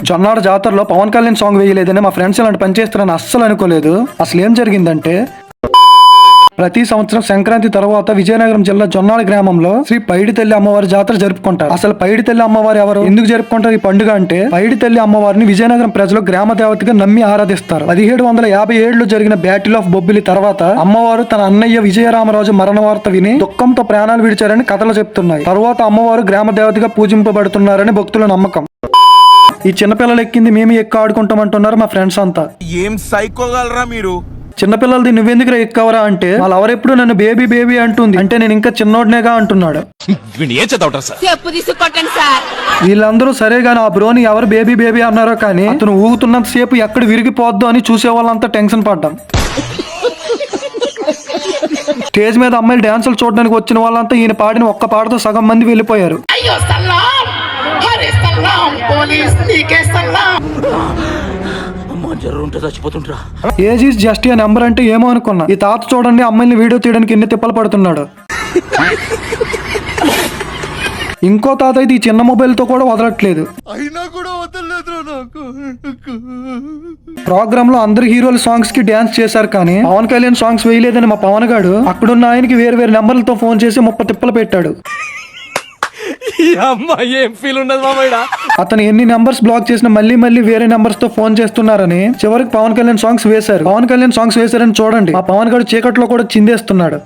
జొన్నాడ జాతరలో పవన్ కళ్యాణ్ సాంగ్ వేయలేదని మా ఫ్రెండ్స్ ఇలాంటి పని చేస్తారని అస్సలు అనుకోలేదు. అసలు ఏం జరిగిందంటే, ప్రతి సంవత్సరం సంక్రాంతి తర్వాత విజయనగరం జిల్లా జొన్నాడ గ్రామంలో శ్రీ పైడి తల్లి అమ్మవారి జాతర జరుపుకుంటారు. అసలు పైడి తల్లి అమ్మవారు ఎవరు, ఎందుకు జరుపుకుంటారు ఈ పండుగ అంటే, పైడి తల్లి అమ్మవారిని విజయనగరం ప్రజలు గ్రామ దేవతగా నమ్మి ఆరాధిస్తారు. 1757లో జరిగిన బ్యాటిల్ ఆఫ్ బొబ్బిలి తర్వాత అమ్మవారు తన అన్నయ్య విజయరామరాజు మరణ వార్త విని దుఃఖంతో ప్రాణాలు విడిచారని కథలు చెప్తున్నాయి. తరువాత అమ్మవారు గ్రామ దేవతగా పూజింపబడుతున్నారని భక్తుల నమ్మకం. ఈ చిన్నపిల్లలు ఎక్కింది మేము ఎక్క ఆడుకుంటామంటున్నారు మా ఫ్రెండ్స్ అంతా. ఏం సైకోగలరా మీరు? చిన్నపిల్లలది నువ్వెందుకు ఎక్కవరా అంటే, వాళ్ళు ఎవరెప్పుడు నన్ను బేబీ బేబీ అంటుంది అంటే నేను ఇంకా చిన్నోడ్నేగా అంటున్నాడు. వీళ్ళందరూ సరే గాని ఆ బ్రోని ఎవరు బేబీ బేబీ అన్నారో కానీ అతను ఊగుతున్నంత సేపు ఎక్కడ విరిగిపోద్దు అని చూసే వాళ్ళంతా టెన్షన్ పడ్డాం. స్టేజ్ మీద అమ్మాయిలు డాన్సులు చూడడానికి వచ్చిన వాళ్ళంతా ఈయన పాడిన ఒక్క పాటతో సగం మంది వెళ్ళిపోయారు. Age is just a number అంటే ఏమో అనుకున్నా. ఈ తాత చూడండి అమ్మాయిని వీడియో తీయడానికి ఎన్ని తిప్పలు పడుతున్నాడు. ఇంకో తాత అయితే ఈ చిన్న మొబైల్ తో కూడా వదలట్లేదు. ప్రోగ్రామ్ లో అందరు హీరోల సాంగ్స్ కి డాన్స్ చేశారు కానీ పవన్ కళ్యాణ్ సాంగ్స్ వేయలేదని మా పవన్ గాడు అక్కడున్న ఆయనకి వేరు వేరు నెంబర్లతో ఫోన్ చేసి 30 తిప్పలు పెట్టాడు. అతను ఎన్ని నెంబర్స్ బ్లాక్ చేసినా మళ్ళీ మళ్ళీ వేరే నెంబర్స్ తో ఫోన్ చేస్తున్నారని చివరికి పవన్ కళ్యాణ్ సాంగ్స్ వేశారు. పవన్ కళ్యాణ్ సాంగ్స్ వేశారని చూడండి, ఆ పవన్ గారు చీకట్లో కూడా చిందేస్తున్నాడు.